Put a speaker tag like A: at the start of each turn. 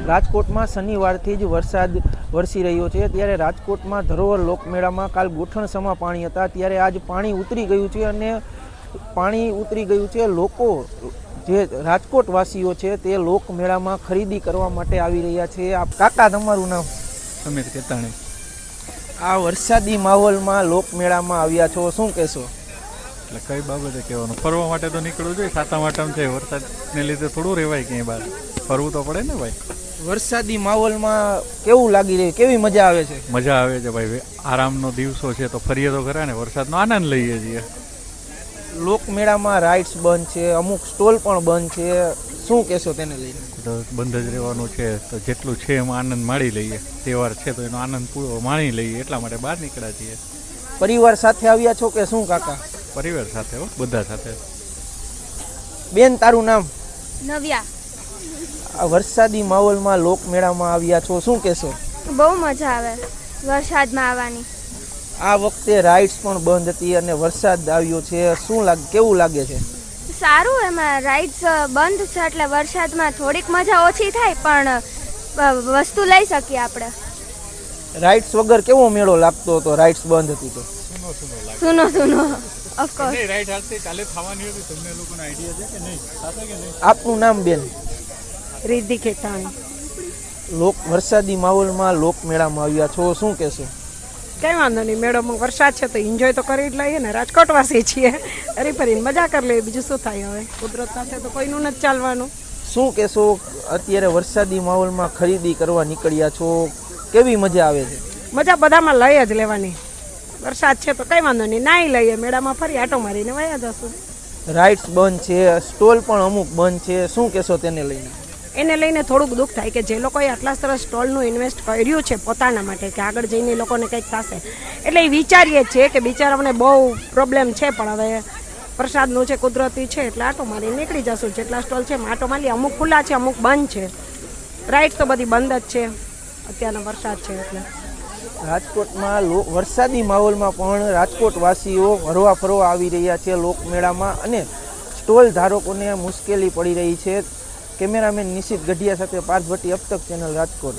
A: રાજકોટમાં શનિવારથી જ વરસાદ વરસી રહ્યો છે, ત્યારે રાજકોટમાં ધરોહર લોકમેળામાં કાલ ગોઠણસમા પાણી હતા, ત્યારે આજ પાણી ઉતરી ગયું છે અને લોકો જે રાજકોટ વાસીઓ છે તે લોકમેળામાં ખરીદી કરવા માટે આવી રહ્યા છે। આ કાકા, તમારું નામ?
B: સમીર કેતાણી।
A: આ વરસાદી માહોલમાં લોકમેળામાં આવ્યા છો, શું કહેશો?
B: એટલે કઈ બાબતે કહેવાનું, ફરવા માટે તો નીકળવું જોઈએ, સાતમ આઠમ છે, વરસાદને લીધે થોડું રહેવાય ક્યાંય બહાર, ફરવું તો પડે ને ભાઈ।
A: વરસાદી માહોલમાં કેવું લાગી રહ્યું, કેવી મજા આવે છે?
B: મજા આવે છે ભાઈ, આરામનો દિવસો છે તો ફરીએ તો ખરા ને, વરસાદનો આનંદ લઈએ છીએ।
A: લોકમેળામાં રાઇડ્સ બંધ છે, અમુક સ્ટોલ પણ બંધ છે, શું કહેશો તેને લઈને?
B: તો બંધ જ રહેવાનું છે, તો જેટલું છે એમાં આનંદ માણી લઈએ, તહેવાર છે તો એનો આનંદ પૂરો માણી લઈએ, એટલા માટે બહાર નીકળ્યા છીએ।
A: પરિવાર સાથે આવ્યા છો કે શું કાકા?
B: પરિવાર સાથે, બધા સાથે।
A: બેન, તારું નામ?
C: નવ્યા।
A: આ વરસાદી માહોલમાં લોકમેળામાં આવ્યા છો, શું કહેશો?
C: બહુ મજા આવે વરસાદમાં આવવાની।
A: આ વખતે રાઇડ્સ પણ બંધ હતી અને વરસાદ આવ્યો છે, કેવું લાગે છે?
C: સારું, એમાં રાઇડ્સ બંધ છે એટલે વરસાદમાં થોડીક મજા ઓછી થાય, પણ વસ્તુ લઈ શકીએ આપણે।
A: રાઇડ્સ વગર કેવો મેળો લાગતો હતો? રાઇડ્સ બંધ હતી તો
C: સુનો ઓફકોર્સ।
B: રાઈડ હાલતી કાલે થવાની હતી, તમને લોકોનો આઈડિયા છે કે નહીં? સાથે કે નહીં?
A: આપનું નામ બેન?
D: રિદ્ધિ ખેતાણી।
A: વરસાદી માહોલમાં લોકમેળામાં આવ્યા છો, શું કહેશો?
D: કઈ વાંધો નહીં, મેળામાં વરસાદ છે તો એન્જોય તો કરી જ લઈએ ને, રાજકોટવાસી છીએ, હરી ફરીને મજા કરી લઈએ, બીજું શું થાય હવે, કુદરત સાથે તો કોઈનું નથી ચાલવાનું।
A: શું કહેશો, અત્યારે વરસાદી માહોલમાં ખરીદી કરવા નીકળ્યા છો, કેવી મજા આવે છે?
D: મજા બધામાં લઈ જ લેવાની, વરસાદ છે તો કઈ વાંધો નહીં, નાઈ લઈએ, મેળામાં ફરી આટો મારીને વયા જશું।
A: રાઇડ્સ બંધ છે, સ્ટોલ પણ અમુક બંધ છે, શું કહેશો તેને લઈને?
D: એને લઈને થોડુંક દુઃખ થાય કે જે લોકોએ આટલા સરસ સ્ટોલનું ઇન્વેસ્ટ કર્યું છે પોતાના માટે, કે આગળ જઈને એ લોકોને કંઈક થશે, એટલે એ વિચારીએ છીએ કે બિચારાઓને બહુ પ્રોબ્લેમ છે, પણ હવે વરસાદનું છે, કુદરતી છે, એટલે આટો મારી નીકળી જશું। જેટલા સ્ટોલ છે આટો મારી, અમુક ખુલ્લા છે, અમુક બંધ છે, રાઇડ્સ તો બધી બંધ જ છે, અત્યારનો વરસાદ છે એટલે।
A: રાજકોટમાં વરસાદી માહોલમાં પણ રાજકોટ વાસીઓ હરવા ફરવા આવી રહ્યા છે લોકમેળામાં, અને સ્ટોલ ધારકોને મુશ્કેલી પડી રહી છે। કેમેરામેન નિશિત ગઢિયા સાથે પાર્થ ભટ્ટી, અબ તક ચેનલ, રાજકોટ।